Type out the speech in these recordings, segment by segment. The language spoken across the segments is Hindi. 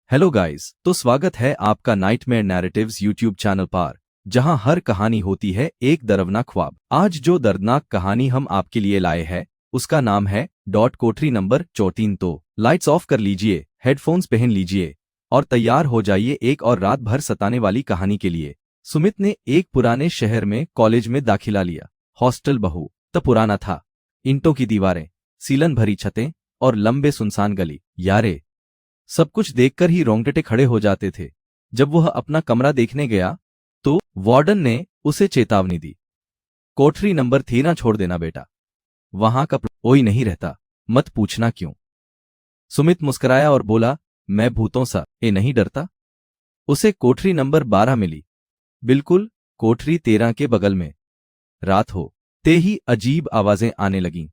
हेलो गाइस, तो स्वागत है आपका नाइटमेयर नैरेटिव्स यूट्यूब चैनल पर, जहां हर कहानी होती है एक दर्दनाक ख्वाब। आज जो दर्दनाक कहानी हम आपके लिए लाए हैं उसका नाम है कोठरी नंबर 14। तो लाइट्स ऑफ कर लीजिए, हेडफोन्स पहन लीजिए और तैयार हो जाइए एक और रात भर सताने वाली कहानी के लिए। सुमित ने एक पुराने शहर में कॉलेज में दाखिला लिया। हॉस्टल बहु तो पुराना था, ईंटों की दीवारें, सीलन भरी छतें और लंबे सुनसान गली। यारे, सब कुछ देखकर ही रोंगटे खड़े हो जाते थे। जब वह अपना कमरा देखने गया तो वार्डन ने उसे चेतावनी दी, कोठरी नंबर 13 छोड़ देना बेटा, वहां का कोई नहीं रहता, मत पूछना क्यों। सुमित मुस्कुराया और बोला, मैं भूतों से नहीं डरता। उसे कोठरी नंबर 12 मिली, बिल्कुल कोठरी 13 के बगल में। रात होते ही अजीब आवाजें आने लगीं,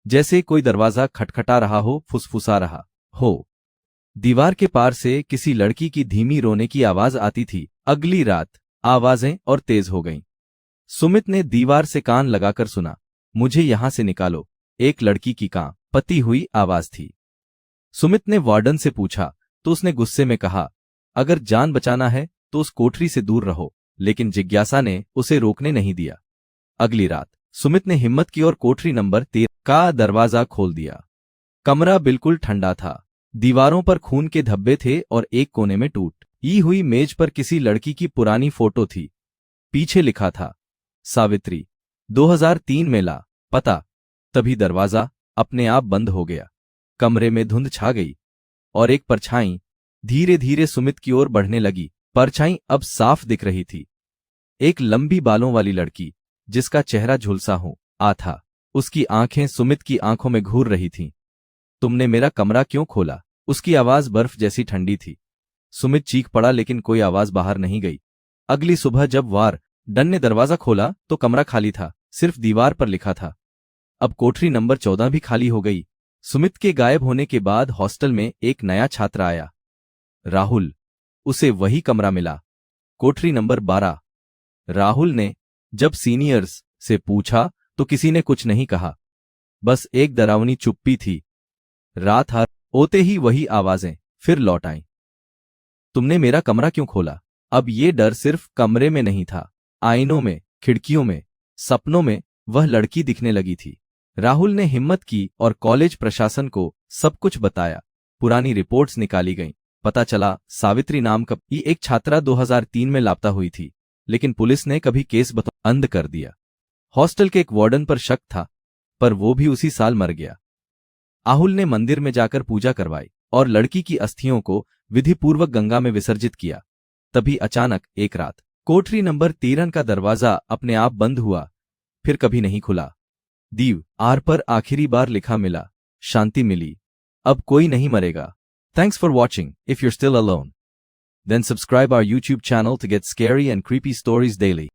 जैसे कोई दरवाजा खटखटा रहा हो, फुसफुसा रहा हो। दीवार के पार से किसी लड़की की धीमी रोने की आवाज आती थी। अगली रात आवाजें और तेज हो गईं। सुमित ने दीवार से कान लगाकर सुना, मुझे यहां से निकालो, एक लड़की की कांपती हुई आवाज थी। सुमित ने वार्डन से पूछा तो उसने गुस्से में कहा, अगर जान बचाना है तो उस कोठरी से दूर रहो, लेकिन जिज्ञासा ने उसे रोकने नहीं दिया। अगली रात सुमित ने हिम्मत की और कोठरी नंबर 13 का दरवाजा खोल दिया। कमरा बिल्कुल ठंडा था, दीवारों पर खून के धब्बे थे और एक कोने में टूटी हुई मेज पर किसी लड़की की पुरानी फोटो थी। पीछे लिखा था, सावित्री, 2003 में ला पता। तभी दरवाजा अपने आप बंद हो गया। कमरे में धुंध छा गई और एक परछाई धीरे धीरे सुमित की ओर बढ़ने लगी। परछाई अब साफ दिख रही थी, एक लंबी बालों वाली लड़की जिसका चेहरा झुलसा हो आ था। उसकी आंखें सुमित की आंखों में घूर रही थीं। तुमने मेरा कमरा क्यों खोला? उसकी आवाज बर्फ जैसी ठंडी थी। सुमित चीख पड़ा, लेकिन कोई आवाज बाहर नहीं गई। अगली सुबह जब वार्डन ने दरवाजा खोला तो कमरा खाली था, सिर्फ दीवार पर लिखा था। अब कोठरी नंबर 14 भी खाली हो गई। सुमित के गायब होने के बाद हॉस्टल में एक नया छात्र आया, राहुल। उसे वही कमरा मिला, कोठरी नंबर 12। राहुल ने जब सीनियर्स से पूछा तो किसी ने कुछ नहीं कहा, बस एक डरावनी चुप्पी थी। रात होते ही वही आवाजें फिर लौट आईं। तुमने मेरा कमरा क्यों खोला? अब ये डर सिर्फ कमरे में नहीं था, आईनों में, खिड़कियों में, सपनों में वह लड़की दिखने लगी थी। राहुल ने हिम्मत की और कॉलेज प्रशासन को सब कुछ बताया। पुरानी रिपोर्ट्स निकाली गईं। पता चला सावित्री नाम की एक छात्रा 2003 में लापता हुई थी, लेकिन पुलिस ने कभी केस बंद कर दिया। हॉस्टल के एक वार्डन पर शक था, पर वो भी उसी साल मर गया। राहुल ने मंदिर में जाकर पूजा करवाई और लड़की की अस्थियों को विधिपूर्वक गंगा में विसर्जित किया। तभी अचानक एक रात कोठरी नंबर 13 का दरवाजा अपने आप बंद हुआ, फिर कभी नहीं खुला। दीवार पर आखिरी बार लिखा मिला, शांति मिली, अब कोई नहीं मरेगा। Thanks for watching. If you're still alone, then subscribe our YouTube channel to get scary and creepy stories daily.